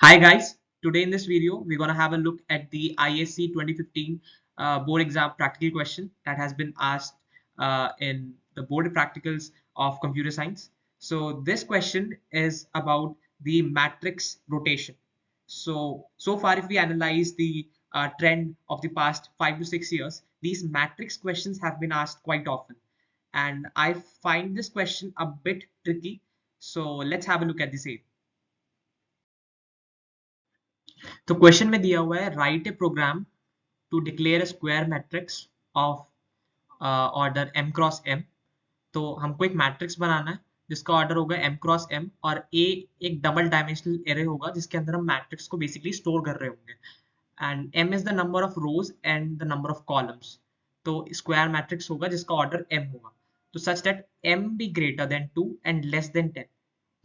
Hi guys, today in this video we're going to have a look at the ISC 2015 board exam practical question that has been asked in the board practicals of computer science. So this question is about the matrix rotation. So far if we analyze the trend of the past 5 to 6 years, these matrix questions have been asked quite often. And I find this question a bit tricky. So let's have a look at the same. तो question में दिया हुआ है write a program to declare a square matrix of order m cross m। तो हमको एक matrix बनाना है जिसका ऑर्डर होगा m क्रॉस m और a एक डबल डायमेंशनल एरे होगा जिसके अंदर हम मैट्रिक्स को बेसिकली स्टोर कर रहे होंगे and m is the number of rose and the number of columns. तो स्क्वायर मैट्रिक्स होगा जिसका ऑर्डर m होगा तो such that m be greater than 2 and less than 10।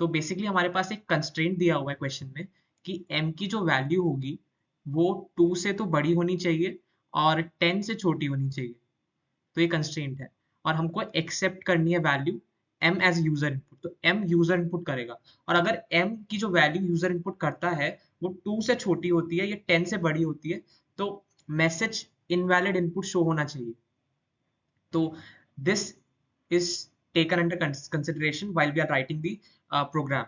तो बेसिकली हमारे पास एक कंस्ट्रेंट दिया हुआ है क्वेश्चन में कि m की जो वैल्यू होगी वो 2 से तो बड़ी होनी चाहिए और 10 से छोटी होनी चाहिए। तो ये कंस्ट्रेंट है और हमको एक्सेप्ट करनी है value m as user input. तो m यूजर इनपुट करेगा और अगर m की जो वैल्यू यूजर इनपुट करता है वो 2 से छोटी होती है या 10 से बड़ी होती है तो मैसेज इनवैलिड इनपुट शो होना चाहिए। तो this is taken under consideration while we are writing the program.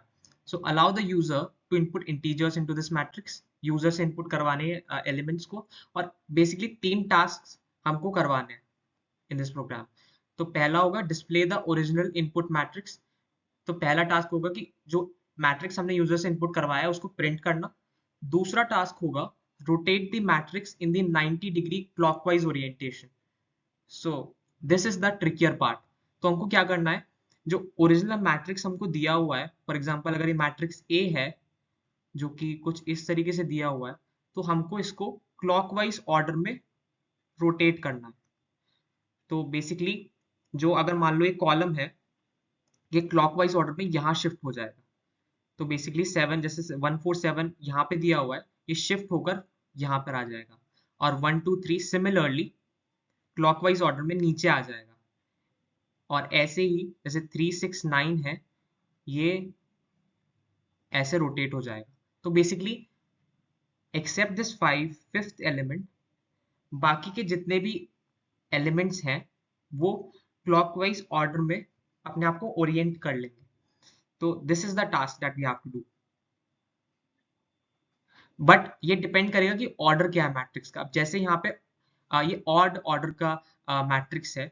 So allow the user to input integers into this matrix. User से इनपुट करवाने एलिमेंट्स को और बेसिकली 3 टास्क हमको करवाने हैं इन दिस प्रोग्राम। तो पहला होगा display the original input matrix. तो पहला टास्क होगा कि जो मैट्रिक्स हमने यूजर से इनपुट करवाया है उसको प्रिंट करना। दूसरा टास्क होगा rotate the matrix in the 90 degree clockwise orientation. So this is the trickier part. तो हमको क्या करना है, जो ओरिजिनल मैट्रिक्स हमको दिया हुआ है, फॉर एग्जांपल अगर ये मैट्रिक्स ए है जो कि कुछ इस तरीके से दिया हुआ है तो हमको इसको क्लॉकवाइज ऑर्डर में रोटेट करना है। तो बेसिकली जो अगर मान लो ये कॉलम है ये क्लॉकवाइज ऑर्डर में यहाँ शिफ्ट हो जाएगा। तो बेसिकली 7 जैसे 147 यहाँ पे दिया हुआ है ये शिफ्ट होकर यहाँ पर आ जाएगा और 123 सिमिलरली क्लॉकवाइज ऑर्डर में नीचे आ जाएगा। और ऐसे ही जैसे 369 है ये ऐसे रोटेट हो जाएगा। तो basically except this 5 fifth element, बाकी के जितने भी एलिमेंट्स हैं वो क्लॉकवाइज ऑर्डर में अपने आप को ओरिएंट कर लेंगे। तो this is the task that we have to do. But ये डिपेंड करेगा कि ऑर्डर क्या है मैट्रिक्स का। अब जैसे यहाँ पे ये ऑड ऑर्डर का मैट्रिक्स है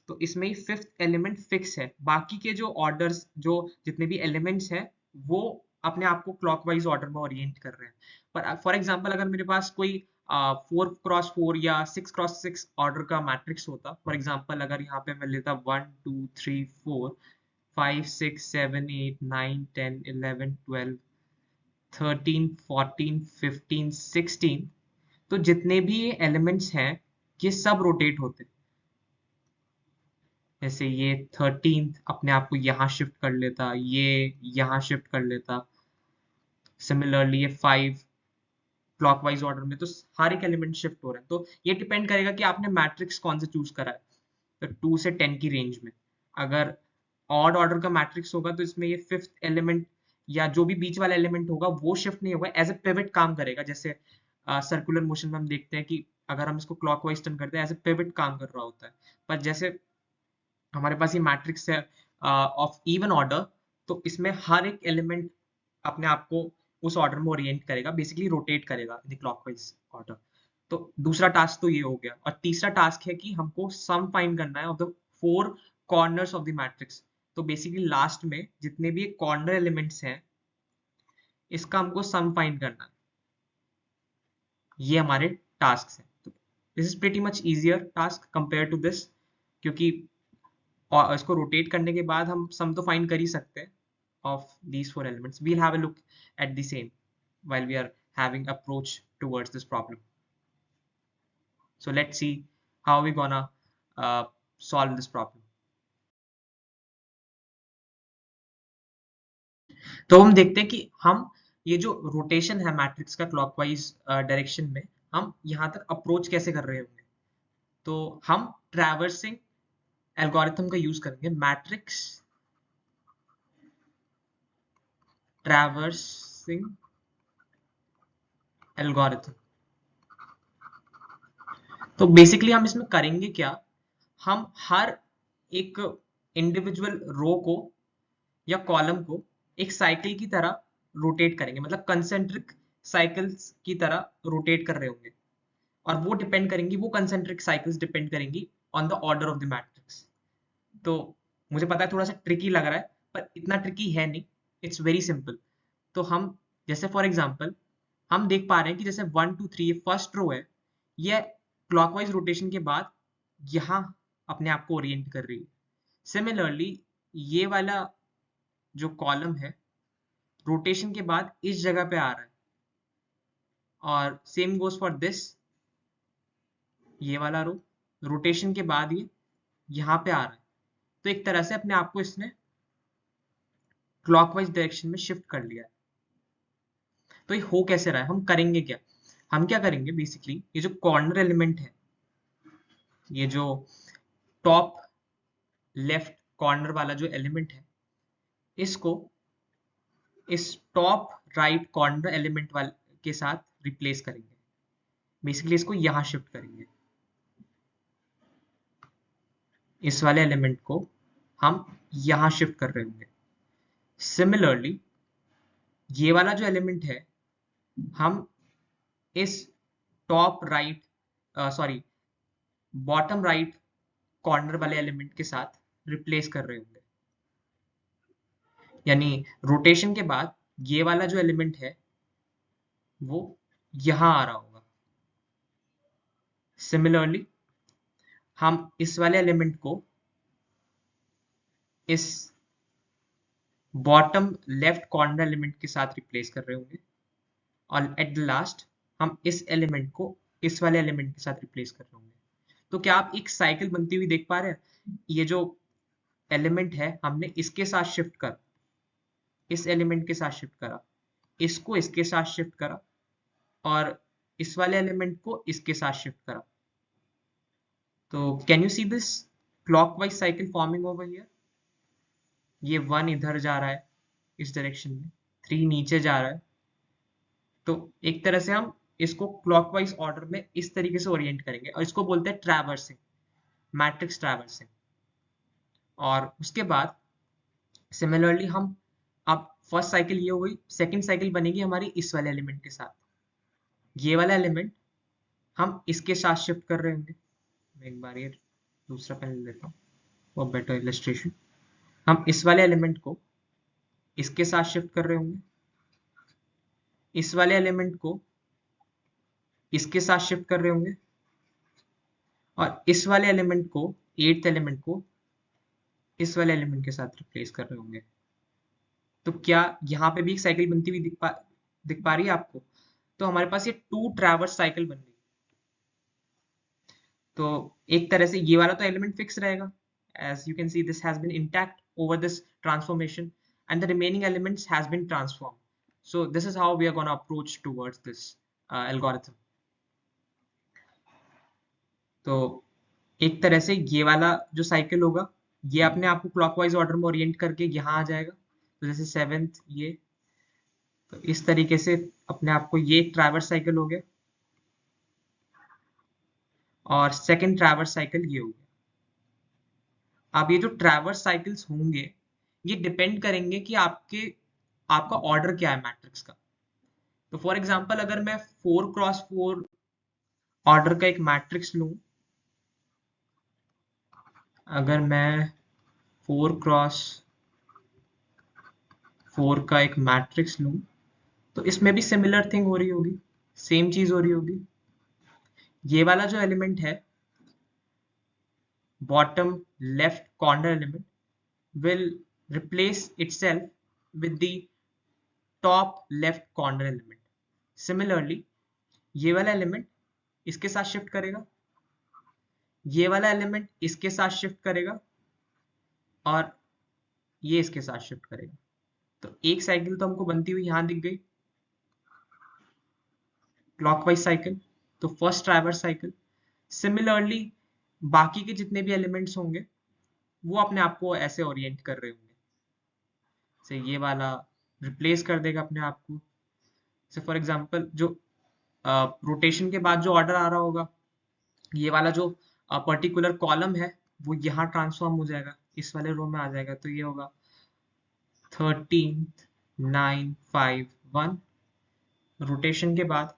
तो इसमें ही फिफ्थ एलिमेंट फिक्स है, बाकी के जो ऑर्डर्स जो जितने भी एलिमेंट्स हैं वो अपने आप को क्लॉकवाइज ऑर्डर में ओरिएंट कर रहे हैं। पर फॉर एग्जांपल अगर मेरे पास कोई 4x4 या 6x6 ऑर्डर का मैट्रिक्स होता, फॉर एग्जांपल अगर यहाँ पे मैं लेता 1 2 3 4 5 6 7 8 9 10 11 12 13 14 15 16, तो जितने भी ये एलिमेंट्स हैं ये सब रोटेट होते। जैसे ये 13 अपने आप को यहाँ शिफ्ट कर लेता, ये यहाँ शिफ्ट कर लेता, सिमिलरली ये 5 क्लॉकवाइज ऑर्डर में। तो हर एक एलिमेंट शिफ्ट हो रहा है। तो ये डिपेंड करेगा कि आपने मैट्रिक्स कौन से चूज करा है। तो 2 से 10 की रेंज में अगर ऑड ऑर्डर का मैट्रिक्स होगा तो इसमें ये फिफ्थ एलिमेंट या जो भी बीच वाला एलिमेंट होगा वो शिफ्ट नहीं होगा, एज ए पिवट काम करेगा। जैसे सर्कुलर मोशन में हम देखते हैं कि अगर हम इसको क्लॉकवाइज टर्न करते हैं एज ए पिवट काम कर रहा होता है। पर जैसे हमारे पास ये मैट्रिक्स है ऑफ इवन ऑर्डर, तो इसमें हर एक एलिमेंट अपने आप को उस ऑर्डर में ओरिएंट करेगा, बेसिकली रोटेट करेगा इन द क्लॉकवाइज ऑर्डर। तो दूसरा टास्क तो ये हो गया और तीसरा टास्क है कि हमको सम फाइंड करना है of the 4 corners of the matrix. तो बेसिकली लास्ट में जितने भी कॉर्नर एलिमेंट्स हैं इसका हमको सम फाइंड करना है। ये हमारे टास्क हैं। तो this is pretty much easier task compare to this, क्योंकि और इसको रोटेट करने के बाद हम सम तो फाइंड कर ही सकते हैं of these 4 elements. We'll have a look at the same while we are having approach towards this problem. So let's see how we gonna solve this problem. तो हम देखते हैं कि हम ये जो रोटेशन है मैट्रिक्स का क्लॉकवाइज डायरेक्शन में हम यहाँ तक अप्रोच कैसे कर रहे होंगे। तो हम ट्रैवर्सिंग एल्गोरिथम का यूज करेंगे, मैट्रिक्स ट्रैवर्सिंग एल्गोरिथम। तो बेसिकली हम इसमें करेंगे क्या, हम हर एक इंडिविजुअल रो को या कॉलम को एक साइकिल की तरह रोटेट करेंगे, मतलब कंसेंट्रिक साइकिल्स की तरह रोटेट कर रहे होंगे, और वो डिपेंड करेंगी, वो कंसेंट्रिक साइकिल्स डिपेंड करेंगी on the order of the matrix. तो मुझे पता है थोड़ा सा ट्रिकी लग रहा है, पर इतना ट्रिकी है नहीं, इट्स वेरी सिंपल। तो हम जैसे फॉर एग्जांपल हम देख पा रहे हैं कि जैसे 1 2 3 ये फर्स्ट रो है, ये क्लॉकवाइज रोटेशन के बाद यहाँ अपने आप को ओरिएंट कर रही है। सिमिलरली ये वाला जो कॉलम है रोटेशन के बाद इस जगह पे आ रहा है, और सेम गोज फॉर दिस, ये वाला रो रोटेशन के बाद ये यहाँ पे आ रहा है। तो एक तरह से अपने आप को इसने क्लॉकवाइज डायरेक्शन में शिफ्ट कर लिया है। तो ये हो कैसे रहा है, हम करेंगे क्या, हम क्या करेंगे बेसिकली, ये जो कॉर्नर एलिमेंट है, ये जो टॉप लेफ्ट कॉर्नर वाला जो एलिमेंट है, इसको इस टॉप राइट कॉर्नर एलिमेंट वाले के साथ रिप्लेस करेंगे। बेसिकली इसको यहां शिफ्ट करेंगे, इस वाले एलिमेंट को हम यहां शिफ्ट कर रहे होंगे। सिमिलरली ये वाला जो एलिमेंट है, हम इस top right sorry bottom right corner वाले एलिमेंट के साथ रिप्लेस कर रहे होंगे। यानी रोटेशन के बाद ये वाला जो एलिमेंट है वो यहां आ रहा होगा। सिमिलरली हम इस वाले एलिमेंट को इस बॉटम लेफ्ट कॉर्नर एलिमेंट के साथ रिप्लेस कर रहे होंगे, और एट द लास्ट हम इस एलिमेंट को इस वाले एलिमेंट के साथ रिप्लेस कर रहे होंगे। तो क्या आप एक साइकिल बनती हुई देख पा रहे हैं, ये जो एलिमेंट है हमने इसके साथ शिफ्ट कर, इस एलिमेंट के साथ शिफ्ट करा, इसको इसके साथ शिफ्ट करा, और इस वाले एलिमेंट को इसके साथ शिफ्ट करा। तो can you see this clockwise cycle forming over here. ये 1 इधर जा रहा है इस डायरेक्शन में, 3 नीचे जा रहा है। तो एक तरह से हम इसको क्लॉकवाइज ऑर्डर में इस तरीके से ओरिएंट करेंगे, और इसको बोलते हैं ट्रैवर्सिंग, मैट्रिक्स ट्रैवर्सिंग। और उसके बाद सिमिलरली हम, अब फर्स्ट साइकिल ये हो गई, सेकंड साइकिल बनेगी हमारी इस वाले एलिमेंट के साथ। ये वाला एलिमेंट हम इसके साथ शिफ्ट कर रहे होंगे। मैं एक बार ये दूसरा पेन लेता हूँ फॉर बेटर इलस्ट्रेशन। हम इस वाले एलिमेंट को इसके साथ शिफ्ट कर रहे होंगे, इस वाले एलिमेंट को इसके साथ शिफ्ट कर रहे होंगे, और इस वाले एलिमेंट को, 8th एलिमेंट को इस वाले एलिमेंट के साथ रिप्लेस कर रहे होंगे। तो क्या यहाँ पे भी एक साइकिल बनती हुई दिख पा रही है आपको। तो हमारे पास ये 2 ट्रैवर्स साइकिल बन गई। तो एक तरह से ये वाला तो एलिमेंट फिक्स रहेगा, as you can see this has been intact over this transformation, and the remaining elements has been transformed. So this is how we are going to approach towards this algorithm. तो एक तरह से ये वाला जो cycle होगा, ये अपने आप को क्लॉकवाइज ऑर्डर में ओरिएंट करके यहाँ आ जाएगा। तो जैसे 7th ये, तो इस तरीके से अपने आप को, ये एक ट्रैवर्स साइकिल हो गया, और सेकंड ट्रैवर्स साइकिल ये हो गया। अब ये जो ट्रैवर्स साइकिल्स होंगे, ये डिपेंड करेंगे कि आपका ऑर्डर क्या है मैट्रिक्स का। तो फॉर एग्जांपल अगर मैं 4x4 ऑर्डर का एक मैट्रिक्स लूं, अगर मैं 4x4 का एक मैट्रिक्स लूं, तो इसमें भी सिमिलर थिंग हो रही होगी, सेम चीज हो रही होगी। ये वाला जो एलिमेंट है, bottom left corner element, will replace itself with the top left corner element. Similarly, ये वाला एलिमेंट इसके साथ शिफ्ट करेगा, ये वाला एलिमेंट इसके साथ शिफ्ट करेगा, और ये इसके साथ शिफ्ट करेगा। तो एक साइकिल तो हमको बनती हुई यहां दिख गई, क्लॉकवाइज साइकिल, तो फर्स्ट ट्रैवर्स साइकिल। सिमिलरली बाकी के जितने भी एलिमेंट्स होंगे वो अपने आप को ऐसे ओरिएंट कर रहे होंगे, से ये वाला रिप्लेस कर देगा अपने आप को। से फॉर एग्जांपल जो रोटेशन के बाद जो ऑर्डर आ रहा होगा, ये वाला जो पर्टिकुलर कॉलम है वो यहाँ ट्रांसफॉर्म हो जाएगा, इस वाले रो में आ जाएगा, तो ये होगा 13 9 5 1 रोटेशन के बाद।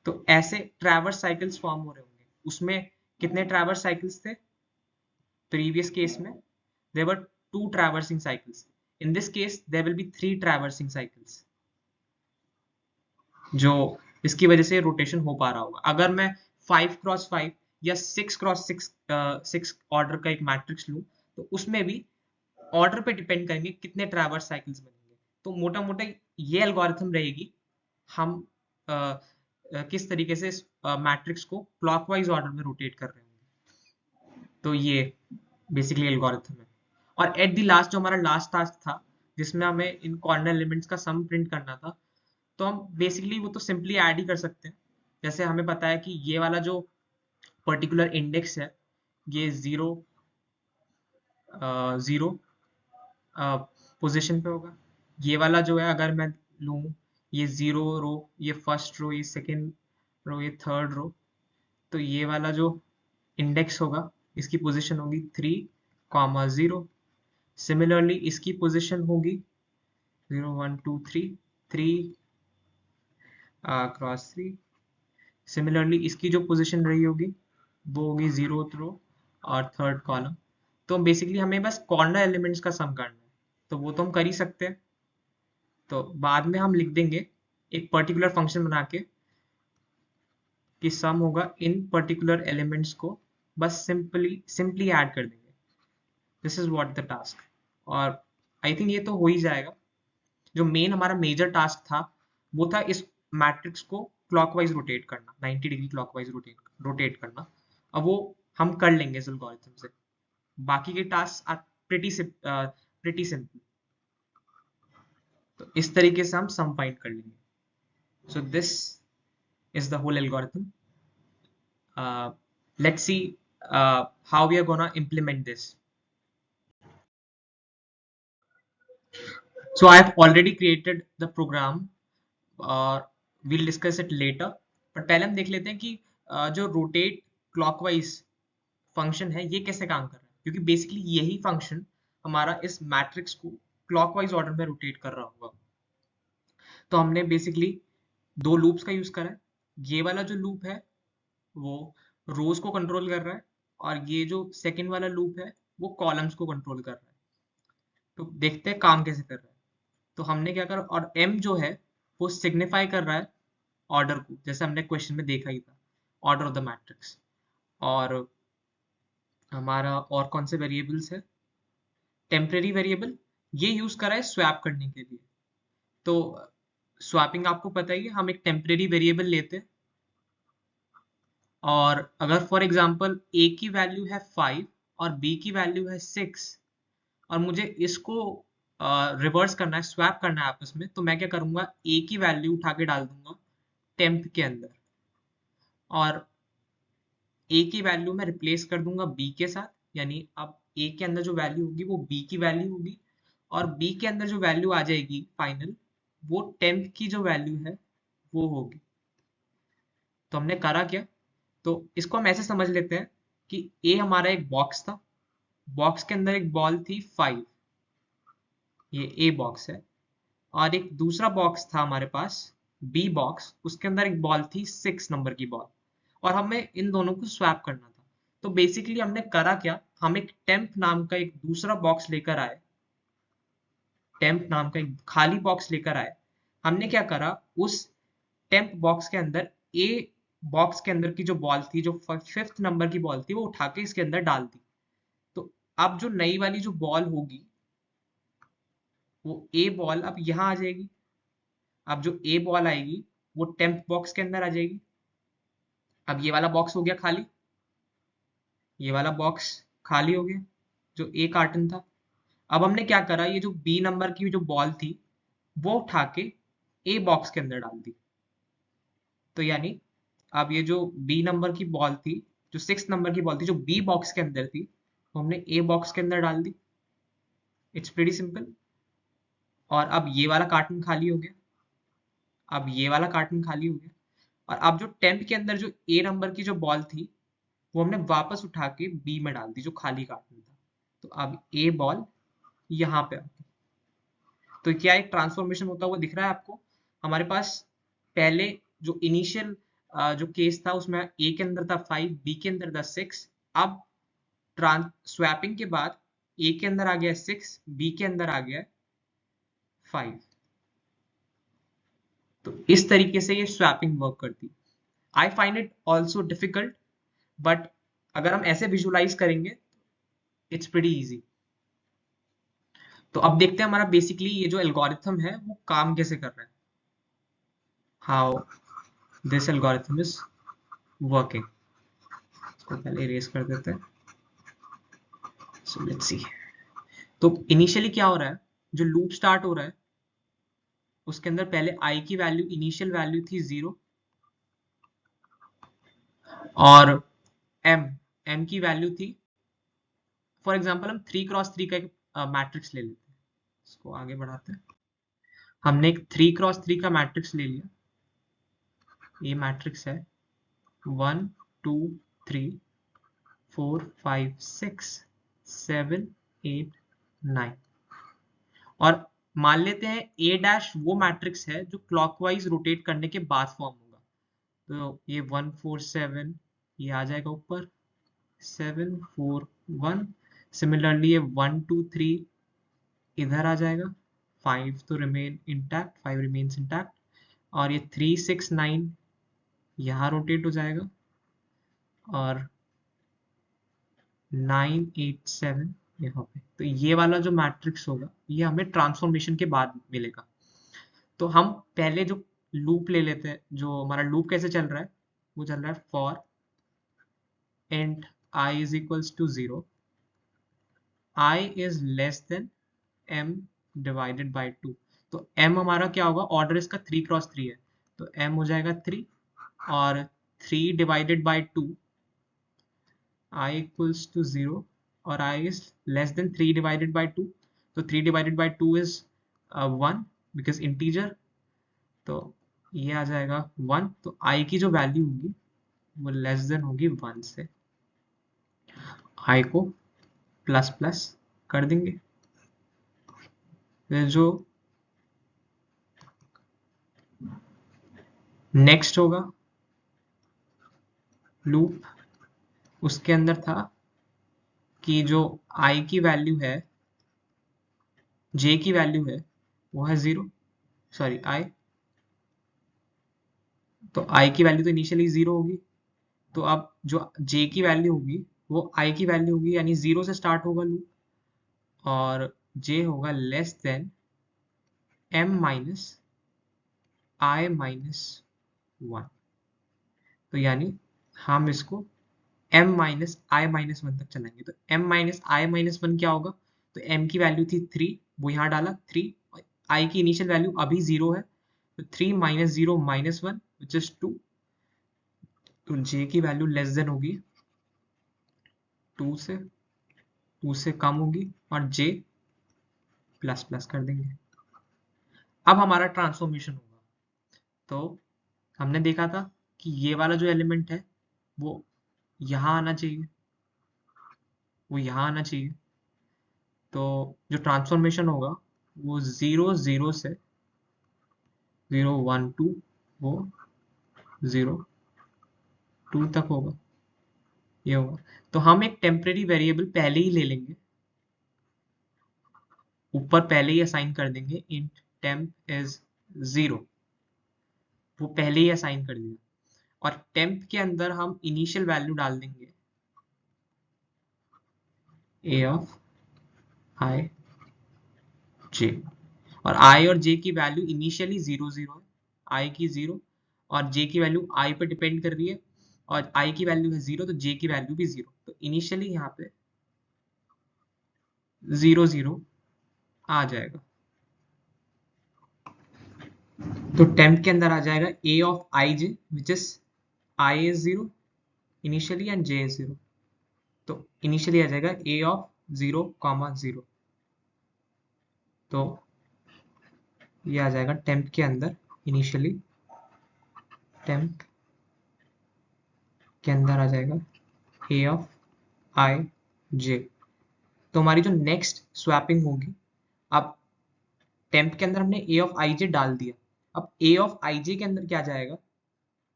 तो ऐसे ट्रैवर्स साइकिल्स फॉर्म हो रहे होंगे। उसमें कितने ट्रैवर्स साइकिल्स थे प्रीवियस केस में? There were 2 traversing cycles. In this case there will be 3 traversing cycles, जो इसकी वजह से रोटेशन हो पा रहा होगा। अगर मैं 5x5 या 6x6 ऑर्डर का एक मैट्रिक्स लूं, तो उसमें भी ऑर्डर पे डिपेंड करेंगे कितने ट्रैवर्स साइकिल्स बनेंगे। तो मोटा मोटा ये एल्गोरिथम रहेगी, हम किस तरीके से मैट्रिक्स को क्लॉकवाइज ऑर्डर में रोटेट कर रहे होंगे। तो ये बेसिकली एल्गोरिथम है। और एट द लास्ट जो हमारा लास्ट टास्क था, जिसमें हमें इन कॉर्नर एलिमेंट्स का सम प्रिंट करना था, तो हम बेसिकली वो तो सिंपली ऐड ही कर सकते हैं। जैसे हमें पता है कि ये वाला जो पर्टिकुलर इंडेक्स है, ये 0 0 पोजीशन पे होगा। ये वाला जो है अगर मैं लूं, ये 0 रो, ये फर्स्ट रो, ये सेकेंड रो, ये थर्ड रो, तो ये वाला जो इंडेक्स होगा इसकी पोजीशन होगी 3, 0। सिमिलरली इसकी पोजीशन होगी 0 1 2 3 3 क्रॉस 3। सिमिलरली इसकी जो पोजीशन रही होगी वो होगी 0th रो और थर्ड कॉलम। तो बेसिकली हमें बस कॉर्नर एलिमेंट्स का सम करना है, तो वो तो हम कर ही सकते हैं। तो बाद में हम लिख देंगे एक पर्टिकुलर फंक्शन बना के कि सम होगा इन पर्टिकुलर एलिमेंट्स को, बस सिंपली ऐड कर देंगे। This is what the task. और आई थिंक ये तो हो ही जाएगा। जो मेन हमारा मेजर टास्क था वो था इस मैट्रिक्स को क्लॉकवाइज रोटेट करना, 90 डिग्री क्लॉकवाइज रोटेट करना। अब वो हम कर लेंगे इस एल्गोरिथम से। बाकी के टास्क आर प्रिटी सिंपल। तो इस तरीके से हम सम फाइंड कर लेंगे। So this is the whole algorithm. Let's see how we are gonna implement this. So I have already created the program, और we'll discuss it later. पर पहले हम देख लेते हैं कि जो रोटेट क्लॉकवाइज फंक्शन है ये कैसे काम कर रहा है, क्योंकि बेसिकली यही फंक्शन हमारा इस मैट्रिक्स को क्लॉकवाइज ऑर्डर में रोटेट कर रहा होगा। तो हमने बेसिकली 2 लूप्स का यूज करा है। ये वाला जो लूप है वो रोज को कंट्रोल कर रहा है, और ये जो सेकेंड वाला लूप है वो कॉलम्स को कंट्रोल कर रहा है। तो देखते हैं काम कैसे कर रहा है। तो हमने क्या करा, और m जो है वो सिग्निफाई कर रहा है ऑर्डर को, जैसे हमने क्वेश्चन में देखा ही था, ऑर्डर ऑफ द मैट्रिक्स। और हमारा और कौन से वेरिएबल्स है, टेम्परेरी वेरिएबल ये यूज करा है स्वैप करने के लिए। तो स्वैपिंग आपको पता ही है, हम एक टेम्परेरी वेरिएबल लेते हैं, और अगर फॉर एग्जांपल a की वैल्यू है 5 और b की वैल्यू है 6, और मुझे इसको रिवर्स करना है, स्वैप करना है आपस में, तो मैं क्या करूंगा, a की वैल्यू उठा के डाल दूंगा टेम्प के अंदर, और a की वैल्यू में रिप्लेस कर दूंगा b के साथ। यानी अब a के अंदर जो वैल्यू होगी वो b की वैल्यू होगी, और b के अंदर जो वैल्यू आ जाएगी फाइनल, वो टेम्प की जो वैल्यू है वो होगी। तो हमने करा क्या, तो इसको हम ऐसे समझ लेते हैं कि a हमारा एक बॉक्स था, बॉक्स के अंदर एक बॉल थी 5, ये a बॉक्स है, और एक दूसरा बॉक्स था हमारे पास बी बॉक्स, उसके अंदर एक बॉल थी 6 नंबर की बॉल, और हमें इन दोनों को स्वैप करना था। तो बेसिकली हमने करा क्या, हम एक टेम्प नाम का एक दूसरा बॉक्स लेकर आए, टेम्प नाम का एक खाली बॉक्स लेकर आए। हमने क्या करा, उस टेम्प बॉक्स के अंदर ए बॉक्स के अंदर की जो बॉल थी, जो 5th नंबर की बॉल थी, वो उठा के इसके अंदर डाल दी। तो अब जो नई वाली जो बॉल होगी, वो ए बॉल अब यहाँ आ जाएगी। अब जो ए बॉल आएगी वो टेम्प बॉक्स के अंदर आ जाएगी। अब ये वाला बॉक्स हो गया खाली, ये वाला बॉक्स खाली हो गया जो ए कार्टन था। अब हमने क्या करा, ये जो बी नंबर की जो बॉल थी वो उठा के ए बॉक्स के अंदर डाल दी। तो यानी अब ये जो बी नंबर की बॉल थी, जो 6 नंबर की बॉल थी, जो बी बॉक्स के अंदर थी, वो हमने ए बॉक्स के अंदर डाल दी। It's pretty simple. और अब ये वाला कार्टन खाली हो गया। अब ये वाला कार्टन खाली हो गया, और अब जो टेम्प के अंदर जो ए नंबर की जो बॉल थी वो हमने वापस उठा के बी में डाल दी जो खाली कार्टन था। तो अब ए बॉल यहाँ पे आ गई। तो क्या एक ट्रांसफॉर्मेशन होता हुआ दिख रहा है आपको? हमारे पास पहले जो इनिशियल जो केस था उसमें ए के अंदर था 5, बी के अंदर था 6। अब स्वैपिंग के बाद ए के अंदर आ गया 6, बी के अंदर आ गया 5। तो इस तरीके से ये स्वैपिंग वर्क करती है। I find it also difficult, but अगर हम ऐसे विजुलाइज करेंगे इट्स प्रीटी इजी। तो अब देखते हैं हमारा बेसिकली ये जो एल्गोरिथम है वो काम कैसे कर रहा है, how this algorithm is working. इसको पहले इरेज कर देते हैं। So let's see. तो इनिशियली क्या हो रहा है, जो लूप स्टार्ट हो रहा है उसके अंदर पहले आई की वैल्यू इनिशियल वैल्यू थी 0, और एम की वैल्यू थी, फॉर एग्जांपल हम 3x3 का एक मैट्रिक्स ले लेते हैं। इसको आगे बढ़ाते हैं। हमने एक 3x3 का मैट्रिक्स ले लिया। ये मैट्रिक्स है 1 2 3 4 5 6 7 8 9, और मान लेते हैं ए डैश वो मैट्रिक्स है जो क्लॉकवाइज रोटेट करने के बाद फॉर्म होगा। तो ये 1 4 7 ये आ जाएगा ऊपर, 7 4 1। सिमिलरली ये 1 2 3 इधर आ जाएगा, 5 तो रिमेन इंटैक्ट, 5 रिमेन्स इंटैक्ट, और ये 3 6 9 यहाँ रोटेट हो जाएगा, और 9 8 7 यहाँ पे। तो ये वाला जो मैट्रिक्स होगा ये हमें ट्रांसफॉर्मेशन के बाद मिलेगा। तो हम पहले जो लूप ले लेते हैं, जो हमारा लूप कैसे चल रहा है, वो चल रहा है for int I is equals to 0, I is less than m divided by 2। तो m हमारा क्या होगा, ऑर्डर इसका 3x3 है, तो m हो जाएगा 3, और 3 divided by 2, I equals to 0, और I is less than 3 divided by 2। तो 3 divided by 2 is 1 because integer, तो ये आ जाएगा 1। तो I की जो वैल्यू होगी वो लेस देन होगी 1 से। I को प्लस प्लस कर देंगे। फिर जो नेक्स्ट होगा लूप, उसके अंदर था कि जो I की वैल्यू है, J की वैल्यू है वो है 0, सॉरी I, तो I की वैल्यू तो इनिशियली 0 होगी। तो अब जो J की वैल्यू होगी वो I की वैल्यू होगी, यानी 0 से स्टार्ट होगा लूप, और J होगा less than m minus I minus 1। तो यानी हम इसको m माइनस आई माइनस 1 तक चलाएंगे। तो m माइनस आई माइनस 1 क्या होगा, तो m की वैल्यू थी 3, वो यहाँ डाला 3, I की इनिशियल वैल्यू अभी 0 है, तो 3 माइनस 0 माइनस 1 विच इज 2। तो j की वैल्यू लेस देन होगी 2 से, 2 से कम होगी, और j प्लस प्लस कर देंगे। अब हमारा ट्रांसफॉर्मेशन होगा। तो हमने देखा था कि ये वाला जो एलिमेंट है वो यहाँ आना चाहिए, वो यहाँ आना चाहिए। तो जो ट्रांसफॉर्मेशन होगा वो 0 0 से 0 1 2 वो 0 2 तक होगा, ये होगा। तो हम एक टेम्परेरी वेरिएबल पहले ही ले लेंगे, ऊपर पहले ही असाइन कर देंगे, इंट टेम्प इज 0, वो पहले ही असाइन कर दिया, और टेम्प के अंदर हम इनिशियल वैल्यू डाल देंगे a ऑफ i j, और i और j की वैल्यू इनिशियली 0 0 है, i की 0 और j की वैल्यू i पर डिपेंड कर रही है, और i की वैल्यू है 0 तो j की वैल्यू भी 0। तो इनिशियली यहाँ पे 0 0 आ जाएगा। तो टेम्प के अंदर आ जाएगा a of i j which is i is 0 initially and j is 0। तो इनिशियली आ जाएगा a ऑफ 0 0। तो ये आ जाएगा टेम्प के अंदर इनिशियली टेम्प के अंदर आ जाएगा ए ऑफ आई जे। तो हमारी जो नेक्स्ट स्वैपिंग होगी, अब टेम्प के अंदर हमने ए ऑफ आई जे डाल दिया, अब ए ऑफ आई जे के अंदर क्या जाएगा,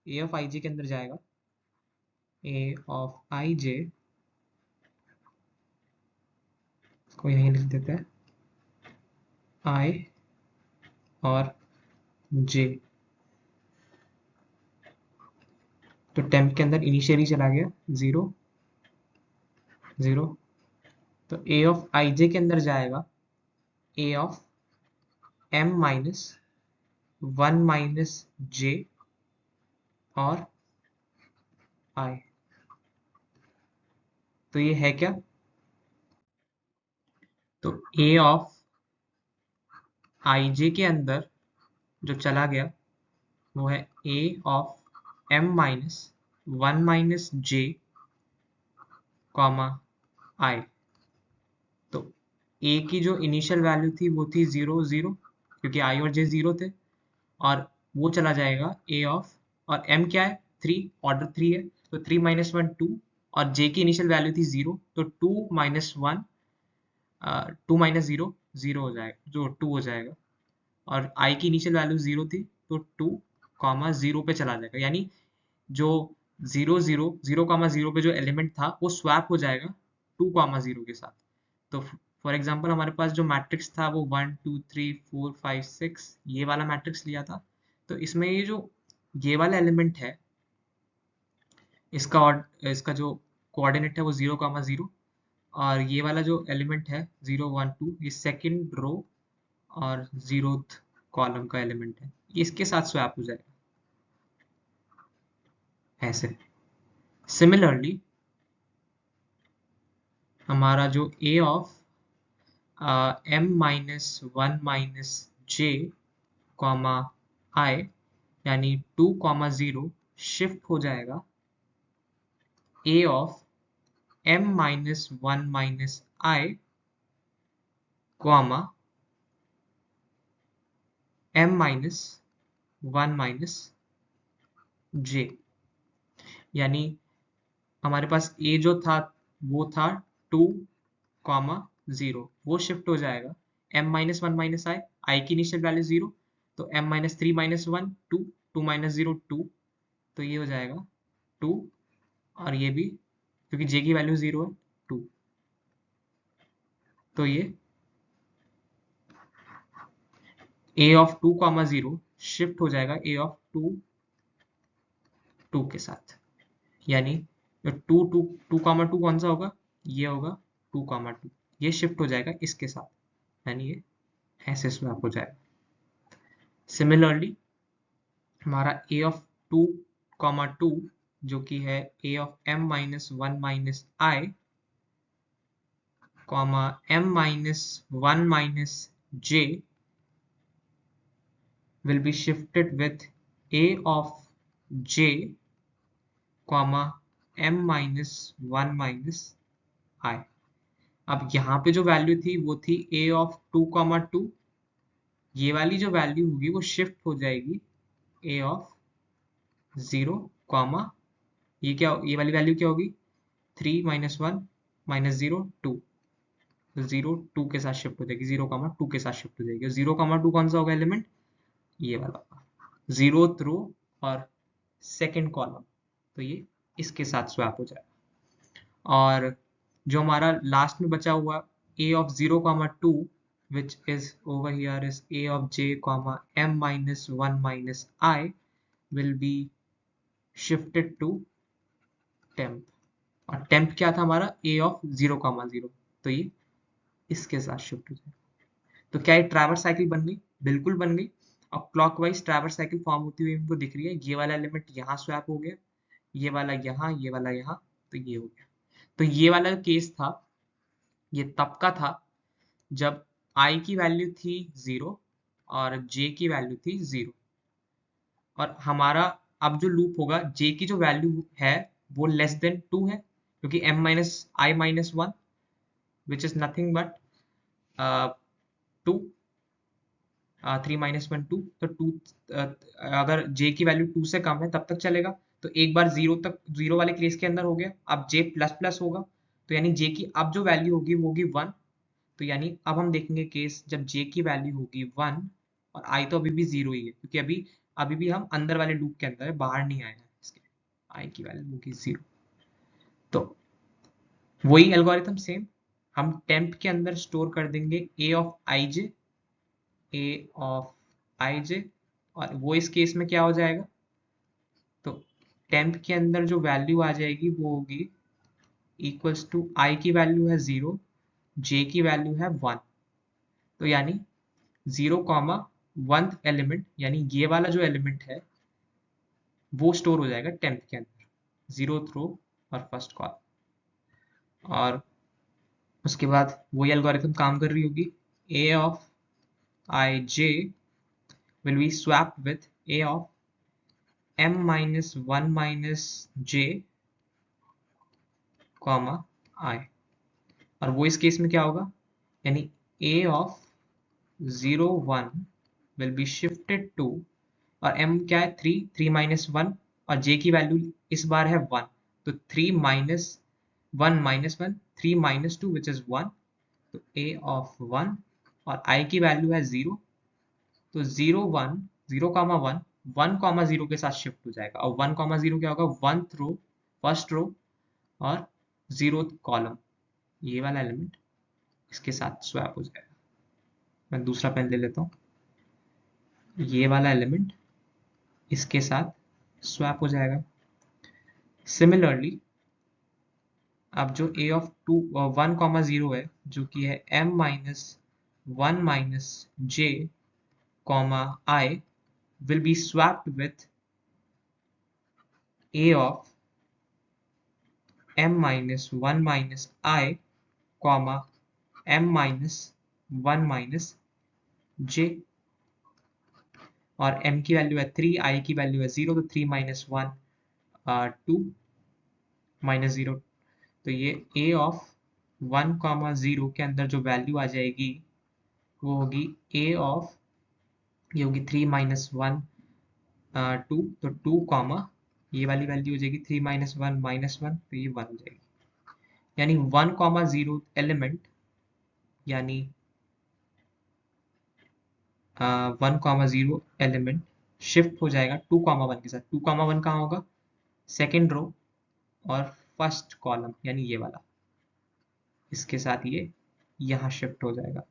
ए ऑफ आई जे के अंदर जाएगा ए ऑफ आई जे को यहीं लिख देते हैं आई और जे। तो टेम्प के अंदर इनिशियली चला गया 0 0, तो ए ऑफ आई जे के अंदर जाएगा A of M minus 1 minus जे और आई। तो ये है क्या, तो ए ऑफ आई जे के अंदर जो चला गया वो है A of M minus 1 minus J comma I. तो ए की जो इनिशियल वैल्यू थी वो थी 0 0, क्योंकि आई और जे 0 थे, और वो चला जाएगा ए ऑफ, और एम क्या है 3, ऑर्डर 3 है, तो 3 माइनस 1 2, और जे की इनिशियल वैल्यू थी 0, तो 2 माइनस 1 2 माइनस 0 0 हो जाएगा, जो 2 हो जाएगा, और आई की इनिशियल वैल्यू 0 थी, तो 2 कॉमा 0 पे चला जाएगा, यानी जो 0 0 0 कॉमा 0 पे जो एलिमेंट था वो स्वैप हो जाएगा 2 कॉमा 0 के साथ। तो फॉर एग्जांपल हमारे पास जो मैट्रिक्स था वो 1 2 3 4 5 6 ये वाला मैट्रिक्स लिया था, तो इसमें ये जो ये वाला एलिमेंट है इसका जो कोऑर्डिनेट है वो 0 कॉमा 0, और ये वाला जो एलिमेंट है 0 1 2 ये सेकंड रो और 0th कॉलम का एलिमेंट है, ये इसके साथ स्वैप हो जाएगा ऐसे। सिमिलरली हमारा जो A of M minus 1 minus J comma I यानी 2 कॉमा 0 शिफ्ट हो जाएगा A of M minus 1 minus I comma M minus 1 minus J. यानी हमारे पास ए जो था वो था 2 कॉमा 0, वो शिफ्ट हो जाएगा m माइनस 1 माइनस आई की इनिशियल वैल्यू 0, तो m माइनस 3 माइनस 1 2 2 माइनस 0 2, तो ये हो जाएगा 2, और ये भी क्योंकि j की वैल्यू 0 है 2, तो ये a ऑफ 2 कॉमा 0 शिफ्ट हो जाएगा a ऑफ 2 2 के साथ, यानी 2 2 2 कॉमा 2 कौन सा होगा, ये होगा 2 कॉमा 2, ये शिफ्ट हो जाएगा इसके साथ, यानी ये ऐसे स्वैप हो जाएगा। सिमिलरली हमारा ए ऑफ 2 कॉमा 2 जो कि है A of M minus 1 minus I comma M minus 1 minus J will be shifted with a of j comma m minus 1 minus I. अब यहाँ पे जो वैल्यू थी वो थी a ऑफ 2 कॉमा 2, ये वाली जो वैल्यू होगी वो शिफ्ट हो जाएगी a ऑफ 0 कॉमा ये वाली वैल्यू क्या होगी 3 माइनस 1 माइनस 0 2, तो 0 2 के साथ शिफ्ट हो जाएगी, 0 कॉमा 2 के साथ शिफ्ट हो जाएगी, 0 कॉमा 2 कौन सा होगा एलिमेंट, ये वाला 0th रो और सेकंड कॉलम, तो ये इसके साथ स्वैप हो जाएगा। और जो हमारा लास्ट में बचा हुआ a of 0 comma 2 which is over here is a of j comma m minus 1 minus I will be shifted to temp, और temp क्या था हमारा a of 0 comma 0, तो ये इसके साथ शिफ्ट हो जाएगा। तो क्या ये ट्रैवर्स साइकिल बन गई, बिल्कुल बन गई। अब क्लॉकवाइज ट्रैवर्स साइकिल फॉर्म होती हुई इनको दिख रही है, ये वाला एलिमेंट यहाँ स्वैप हो गया, ये वाला यहाँ, ये वाला यहाँ, तो ये हो गया। तो ये वाला केस था, ये तब का था जब i की वैल्यू थी 0 और j की वैल्यू थी 0, और हमारा अब जो लूप होगा j की जो वैल्यू है वो लेस देन 2 है, क्योंकि m minus I minus 1 which is nothing but 2, 3 minus 1 2, तो 2 अगर j की वैल्यू 2 से कम है तब तक चलेगा। तो एक बार 0 तक, 0 वाले केस के अंदर हो गया, अब j प्लस प्लस होगा, तो यानी j की अब जो वैल्यू होगी वो होगी 1। तो यानी अब हम देखेंगे केस जब j की वैल्यू होगी 1 और i तो अभी भी 0 ही है, क्योंकि अभी अभी भी हम अंदर वाले लूप के अंदर है, बाहर नहीं आए हैं इसके। i की वैल्यू होगी 0। तो वही एल्गोरिथम सेम, हम टेम्प के अंदर स्टोर कर देंगे a ऑफ i j, और वो इस केस में क्या हो जाएगा, तो टेम्प के अंदर जो वैल्यू आ जाएगी वो होगी इक्वल्स टू i की वैल्यू है 0, j की वैल्यू है 1। तो यानी 0 कॉमा 1th एलिमेंट, यानी ये वाला जो एलिमेंट है वो स्टोर हो जाएगा टेम्प के अंदर, 0th रो और फर्स्ट कॉलम। और उसके बाद वही एल्गोरिथम काम कर रही होगी, a of i j will be swapped with a of m minus 1 minus j comma i। और वो इस केस में क्या होगा, यानी a of 0 1 will be shifted to, और m क्या है 3, 3 माइनस 1, और j की वैल्यू इस बार है 1, तो 3 minus 1 minus 1, 3 minus 2 which is 1, तो a ऑफ 1, और i की वैल्यू है 0, तो 0 1 0 कॉमा 1 1 कॉमा 0 के साथ शिफ्ट हो जाएगा, और 1 कॉमा 0 क्या होगा, 1th रो, फर्स्ट रो और 0th कॉलम, ये वाला एलिमेंट इसके साथ स्वैप हो जाएगा। मैं दूसरा पेन ले लेता हूँ, ये वाला एलिमेंट इसके साथ स्वैप हो जाएगा। सिमिलरली अब जो a ऑफ 2 1 कॉमा 0 है, जो कि है m minus 1 minus j comma i, will be swapped with a of m minus 1 minus i comma m minus 1 minus j, और m की वैल्यू है 3, i की वैल्यू है 0, तो 3 माइनस 1 2 माइनस 0। तो ये a ऑफ 1 कॉमा 0 के अंदर जो वैल्यू आ जाएगी वो होगी a ऑफ, ये होगी 3 माइनस 1 2, तो 2 कॉमा ये वाली वैल्यू हो जाएगी 3 माइनस 1 माइनस 1, तो ये 1 हो जाएगी। यानी 1 कॉमा 0 एलिमेंट, यानी 1 कॉमा 0 एलिमेंट शिफ्ट हो जाएगा 2 कॉमा 1 के साथ। 2 कॉमा 1 कहाँ होगा, सेकेंड रो और फर्स्ट कॉलम, यानी ये वाला, इसके साथ ये यहाँ शिफ्ट हो जाएगा।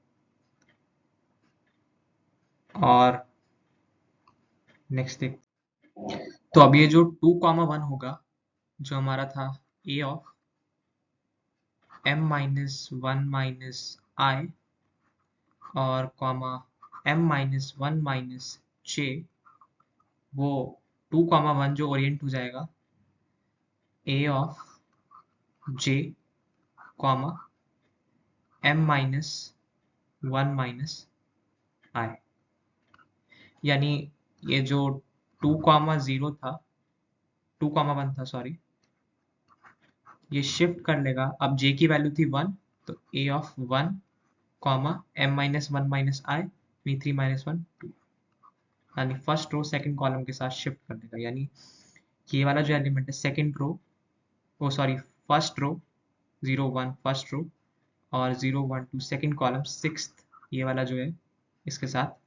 और नेक्स्ट देख, तो अब ये जो 2 कॉमा 1 होगा, जो हमारा था a of m minus 1 minus i और comma m minus 1 minus j, वो 2 कॉमा 1 जो ओरिएंट हो जाएगा a of j comma m minus 1 minus i। यानी ये जो 2 कॉमा 0 था, 2 कॉमा 1 था सॉरी, ये शिफ्ट कर लेगा, अब j की वैल्यू थी 1, तो a of 1 comma m minus 1 minus i, 3 minus 1 2, यानी फर्स्ट रो सेकंड कॉलम के साथ शिफ्ट कर देगा। यानी ये वाला जो एलिमेंट है second row, oh sorry first row, 0 1 first row और 0 1 2 सेकंड कॉलम, सिक्स्थ ये वाला जो है इसके साथ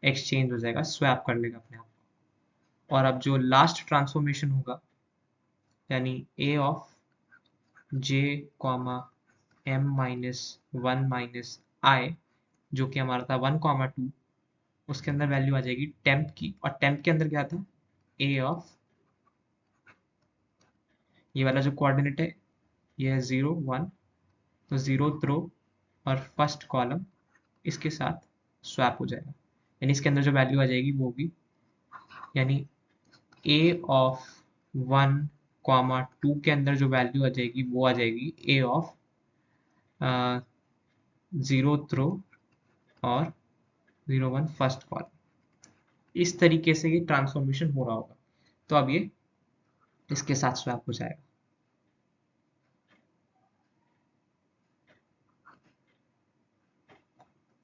एक्सचेंज हो जाएगा, स्वैप कर लेगा अपने आप। और अब जो लास्ट ट्रांसफॉर्मेशन होगा, यानी a of j comma m minus 1 minus i, जो कि हमारा था 1 कॉमा 2, उसके अंदर वैल्यू आ जाएगी टेम्प की, और टेम्प के अंदर क्या था, a ऑफ, ये वाला जो कोऑर्डिनेट है ये है 0 1, तो 0th रो और फर्स्ट कॉलम इसके साथ स्वैप हो जाएगा। यानी इसके अंदर जो वैल्यू आ जाएगी वो भी, यानी a ऑफ 1 कॉमा 2 के अंदर जो वैल्यू आ जाएगी वो आ जाएगी a ऑफ 0th रो और 0 1 फर्स्ट कॉलम। इस तरीके से ये ट्रांसफॉर्मेशन हो रहा होगा, तो अब ये इसके साथ स्वैप हो जाएगा।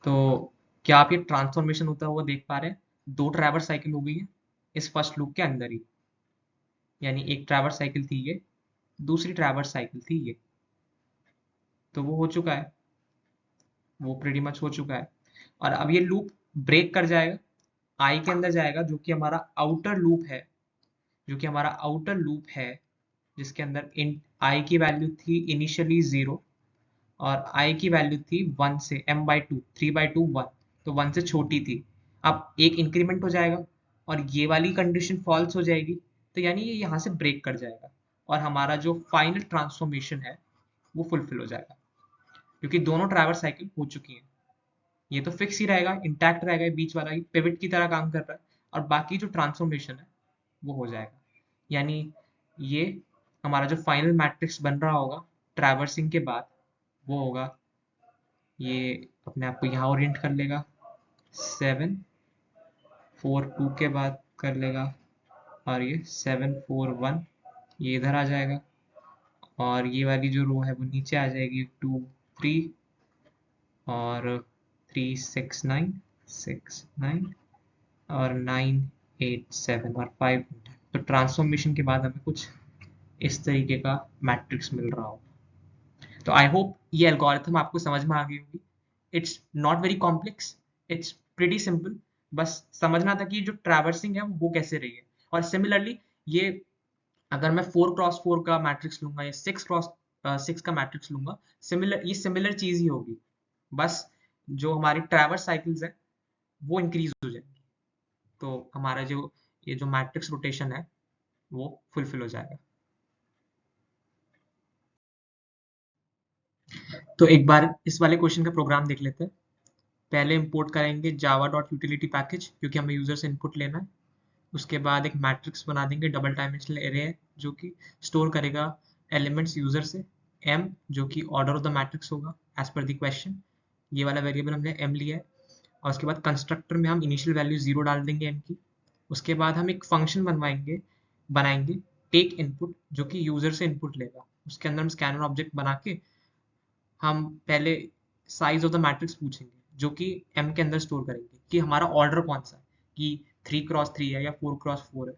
तो क्या आप ये ट्रांसफॉर्मेशन होता हुआ देख पा रहे हैं? 2 ट्रैवर्स साइकिल हो गई है इस फर्स्ट लूप के अंदर ही, यानी एक ट्रैवर्स साइकिल थी ये, दूसरी ट्रैवर्स साइकिल थी ये, तो वो हो चुका है, वो प्रीटी मच हो चुका है। और अब ये लूप ब्रेक कर जाएगा, आई के अंदर जाएगा, जो कि हमारा आउटर लूप है, जो कि हमारा आउटर लूप है, जिसके अंदर इन आई की वैल्यू थी इनिशियली 0 और आई की वैल्यू थी 1 से m/2, 3/2 1, तो 1 से छोटी थी। अब एक इंक्रीमेंट हो जाएगा और ये वाली कंडीशन फॉल्स हो जाएगी, तो यानी ये यहाँ से ब्रेक कर जाएगा और हमारा जो फाइनल ट्रांसफॉर्मेशन है वो फुलफिल हो जाएगा, क्योंकि दोनों ट्रैवर्स साइकिल हो चुकी हैं। ये तो फिक्स ही रहेगा, इंटैक्ट रहेगा, ये बीच वाला ही पिवट की तरह काम कर रहा है, और बाकी जो ट्रांसफॉर्मेशन है वो हो जाएगा। यानी ये हमारा जो फाइनल मैट्रिक्स बन रहा होगा ट्रैवर्सिंग के बाद, वो होगा, ये अपने आप को यहाँ ओरिएंट कर लेगा, 7 4 2 के बाद कर लेगा, और ये 7 4 1 ये इधर आ जाएगा, और ये वाली जो रो है वो नीचे आ जाएगी, 2 3 और 3 6 9 6 9 और 9 8 7 और 5 तो ट्रांसफॉर्मेशन के बाद हमें कुछ इस तरीके का मैट्रिक्स मिल रहा हो। तो आई होप ये एल्गोरिथम आपको समझ में आ गई होगी। It's not very complex, it's pretty simple, बस समझना था कि जो ट्रैवर्सिंग है वो कैसे रही है। और सिमिलरली ये अगर मैं 4x4 का मैट्रिक्स लूंगा या 6x6 का मैट्रिक्स लूंगा, ये सिमिलर चीज ही होगी, बस जो हमारी ट्रैवर्स साइकिल्स है वो इंक्रीज हो जाएगी, तो हमारा जो ये जो मैट्रिक्स रोटेशन है वो फुलफिल हो जाएगा। तो एक बार इस वाले क्वेश्चन का प्रोग्राम देख लेते हैं। पहले इंपोर्ट करेंगे जावा डॉट यूटिलिटी पैकेज, क्योंकि हमें यूजर से इनपुट लेना है। उसके बाद एक मैट्रिक्स बना देंगे, डबल डायमेंशनल एरे है जो कि स्टोर करेगा एलिमेंट्स यूजर से, m जो कि ऑर्डर ऑफ द मैट्रिक्स होगा एज पर द क्वेश्चन, ये वाला वेरिएबल हमने m लिया है। और उसके बाद कंस्ट्रक्टर में हम इनिशियल वैल्यू 0 डाल देंगे m की। उसके बाद हम एक फंक्शन बनाएंगे टेक इनपुट, जो कि यूजर से इनपुट लेगा। उसके अंदर हम स्कैनर ऑब्जेक्ट बना के हम पहले साइज ऑफ द मैट्रिक्स पूछेंगे, जो कि m के अंदर स्टोर करेंगे कि हमारा ऑर्डर कौन सा है, कि 3x3 है या 4x4 है।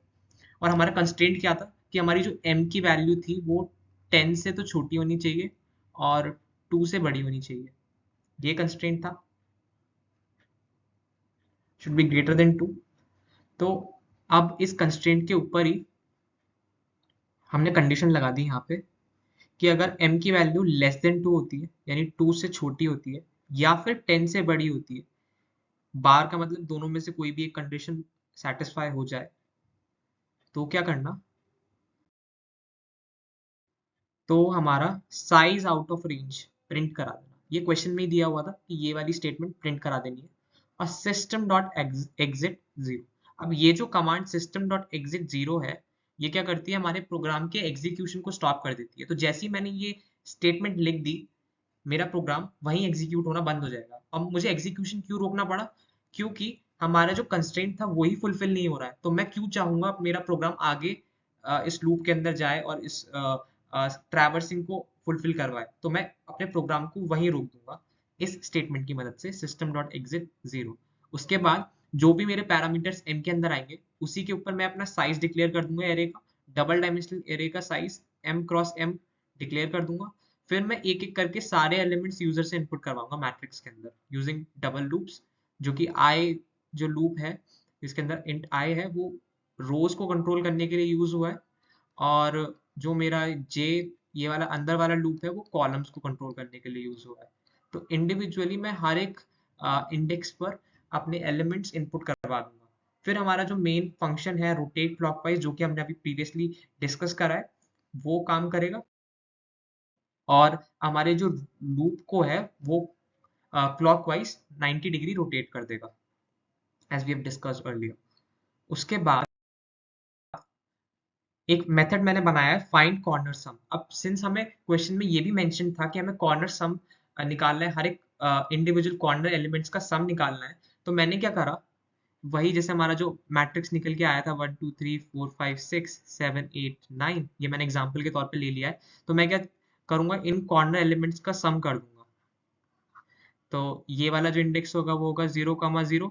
और हमारा कंस्ट्रेंट क्या था कि हमारी जो m की वैल्यू थी वो 10 से तो छोटी होनी चाहिए और 2 से बड़ी होनी चाहिए, ये कंस्ट्रेंट था, शुड बी ग्रेटर देन 2। तो अब इस कंस्ट्रेंट के ऊपर ही हमने कंडीशन लगा दी यहाँ पे कि अगर m की वैल्यू लेस देन 2 होती है, यानी 2 से छोटी होती है, या फिर 10 से बड़ी होती है, बार का मतलब दोनों में से कोई भी एक कंडीशन सेटिस्फाई हो जाए, तो क्या करना, तो हमारा size out of range print करा देना। ये क्वेश्चन में ही दिया हुआ था कि ये वाली स्टेटमेंट प्रिंट करा देनी है। और सिस्टम डॉट एग्जिट 0, अब ये जो कमांड सिस्टम डॉट एग्जिट 0 है, ये क्या करती है, हमारे प्रोग्राम के एग्जीक्यूशन को स्टॉप कर देती है। तो जैसे ही मैंने ये स्टेटमेंट लिख दी, मेरा प्रोग्राम वहीं एग्जीक्यूट होना बंद हो जाएगा। अब मुझे एग्जीक्यूशन क्यों रोकना पड़ा, क्योंकि हमारा जो कंस्ट्रेंट था वही फुलफिल नहीं हो रहा है। तो मैं क्यों चाहूंगा मेरा प्रोग्राम आगे इस लूप के अंदर जाए और इस ट्रैवर्सिंग को फुलफिल करवाए, तो मैं अपने प्रोग्राम को वहीं रोक दूंगा इस स्टेटमेंट की मदद से, सिस्टम डॉट एग्जिट 0। उसके बाद जो भी मेरे पैरामीटर्स m के अंदर आएंगे, उसी के ऊपर मैं अपना साइज डिक्लेयर कर दूंगा एरे का, डबल डायमेंशनल एरे का साइज m×m डिक्लेयर कर दूंगा। फिर मैं एक एक करके सारे एलिमेंट्स यूजर से इनपुट करवाऊंगा मैट्रिक्स के अंदर यूजिंग डबल लूप्स, जो कि आई जो लूप है जिसके अंदर इंट आई है वो रोज को कंट्रोल करने के लिए यूज हुआ है, और जो मेरा जे ये वाला अंदर वाला लूप है वो कॉलम्स को कंट्रोल करने के लिए यूज हुआ है। तो इंडिविजुअली मैं हर एक इंडेक्स पर अपने एलिमेंट्स इनपुट करवा दूंगा। फिर हमारा जो मेन फंक्शन है रोटेट क्लॉकवाइज, जो कि हमने अभी प्रीवियसली डिस्कस करा है, वो काम करेगा, और हमारे जो लूप को है वो क्लॉकवाइज 90 डिग्री रोटेट कर देगा, as we have discussed earlier. उसके बाद एक मेथड मैंने बनाया है फाइंड कॉर्नर सम। अब सिंस हमें क्वेश्चन में ये भी मेंशन था कि हमें कॉर्नर सम निकालना है, हर एक इंडिविजुअल कॉर्नर एलिमेंट्स का सम निकालना है, तो मैंने क्या करा, वही जैसे हमारा जो मैट्रिक्स निकल के आया था 1 2 3 4 5 6 7 8 9, ये मैंने एग्जांपल के तौर पे ले लिया है। तो मैं क्या करूंगा, इन कॉर्नर एलिमेंट्स का सम कर दूंगा। तो ये वाला जो इंडेक्स होगा वो होगा 0,0,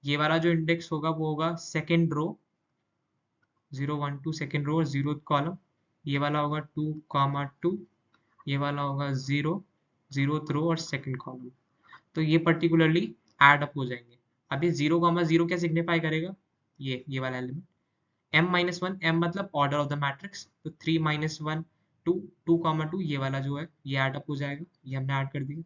ये वाला जो इंडेक्स होगा वो होगा सेकेंड रो 0 1 2 सेकेंड रो और 0th कॉलम, ये वाला होगा 2,2, ये वाला होगा 0 0th रो और सेकेंड कॉलम। तो ये पर्टिकुलरली एड अप हो जाएंगे। अब ये 0,0 क्या सिग्निफाई करेगा, ये वाला एलिमेंट m-1, m मतलब ऑर्डर ऑफ द मैट्रिक्स, तो 3 -1 2 2,2 ये वाला जो है ये ऐड अप हो जाएगा, ये हमने ऐड कर दिया।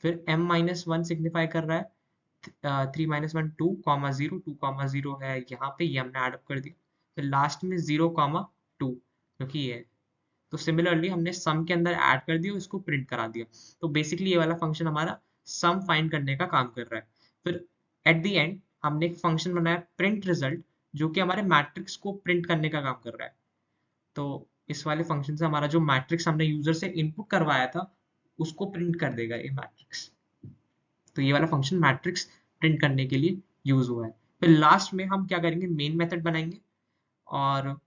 फिर m-1 सिग्निफाई कर रहा है 3 -1 2,0 2,0 है यहाँ पे, ये हमने ऐड अप कर दिया। फिर लास्ट में 0,2 क्योंकि ये है। तो सिमिलरली हमने सम के अंदर ऐड कर दिया, इसको प्रिंट करा दिया। तो बेसिकली ये वाला फंक्शन हमारा सम फाइंड करने का काम कर रहा है। फिर एट द एंड हमने एक फंक्शन बनाया प्रिंट रिजल्ट, जो कि हमारे मैट्रिक्स को प्रिंट करने का काम कर रहा है। तो इस वाले फंक्शन से हमारा जो मैट्रिक्स हमने यूजर से इनपुट करवाया था उसको प्रिंट कर देगा ये मैट्रिक्स। तो ये वाला फंक्शन मैट्रिक्स प्रिंट करने के लिए यूज हुआ है। फिर लास्ट में हम क्या करेंगे, मेन मेथड बनाएंगे, और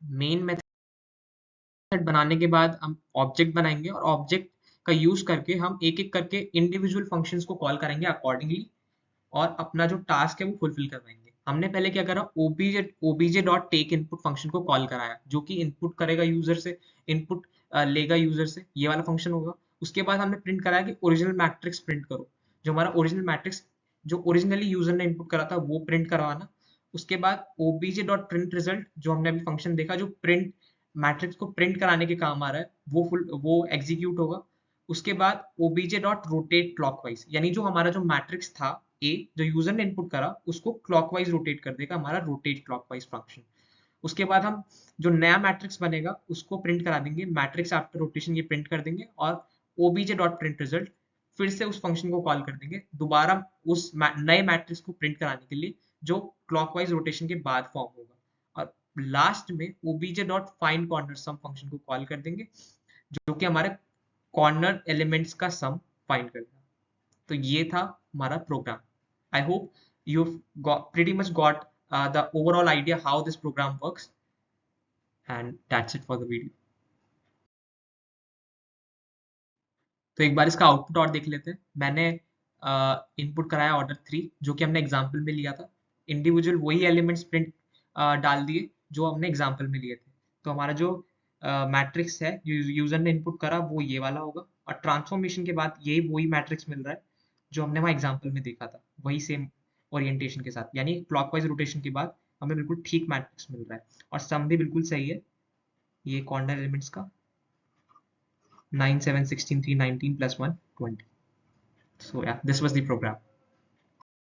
मेन मेथड बनाने के बाद हम ऑब्जेक्ट बनाएंगे, और ऑब्जेक्ट का यूज करके हम एक एक करके इंडिविजुअल फंक्शंस को कॉल करेंगे अकॉर्डिंगली, और अपना जो टास्क है वो फुलफिल करवाएंगे। हमने पहले क्या करा, obj dot take input function को कॉल कराया, जो कि इनपुट करेगा यूजर से, इनपुट लेगा यूजर से, ये वाला फंक्शन होगा। उसके बाद हमने प्रिंट कराया कि ओरिजिनल मैट्रिक्स प्रिंट करो, जो हमारा ओरिजिनल मैट्रिक्स जो ओरिजिनली यूजर ने इनपुट करा था वो प्रिंट करवाना। उसके बाद obj डॉट प्रिंट रिजल्ट, जो हमने अभी फंक्शन देखा जो प्रिंट मैट्रिक्स को प्रिंट कराने के काम आ रहा है, वो एग्जीक्यूट होगा। उसके बाद obj डॉट रोटेट क्लॉकवाइज, यानी जो हमारा जो मैट्रिक्स था ए, जो यूजर ने इनपुट करा उसको क्लॉकवाइज रोटेट कर देगा हमारा रोटेट क्लॉकवाइज फंक्शन। उसके बाद हम जो नया मैट्रिक्स बनेगा उसको प्रिंट करा देंगे, मैट्रिक्स आफ्टर रोटेशन ये प्रिंट कर देंगे, और obj डॉट प्रिंट रिजल्ट फिर से उस फंक्शन को कॉल कर देंगे दोबारा उस नए मैट्रिक्स को प्रिंट कराने के लिए, जो क्लॉकवाइज रोटेशन के बाद फॉर्म होगा। और लास्ट में obj डॉट फाइंड कॉर्नर सम फंक्शन को कॉल कर देंगे, जो कि हमारे कॉर्नर एलिमेंट्स का सम फाइंड करेगा। तो ये था हमारा programme. I hope you've pretty much got the overall idea how this program works, and that's it for the video. तो एक बार इसका आउटपुट और देख लेते हैं। मैंने इनपुट कराया ऑर्डर 3, जो कि हमने एग्जाम्पल में लिया था। इंडिविजुअल वही एलिमेंट्स प्रिंट डाल दिए जो हमने एग्जाम्पल में लिए थे। तो हमारा जो मैट्रिक्स है यूजर ने इनपुट करा वो ये वाला होगा, और ट्रांसफॉर्मेशन के बाद यही वही मैट्रिक्स मिल रहा है जो हमने वहाँ एग्जाम्पल में देखा था, वही सेम ओरिएंटेशन के साथ, यानी क्लॉकवाइज रोटेशन के बाद हमें बिल्कुल ठीक मैट्रिक्स मिल रहा है, और सम भी बिल्कुल सही है। ये कॉर्नर एलिमेंट्स का 9 7 16 3 19 plus 1 20. So yeah, this was the program.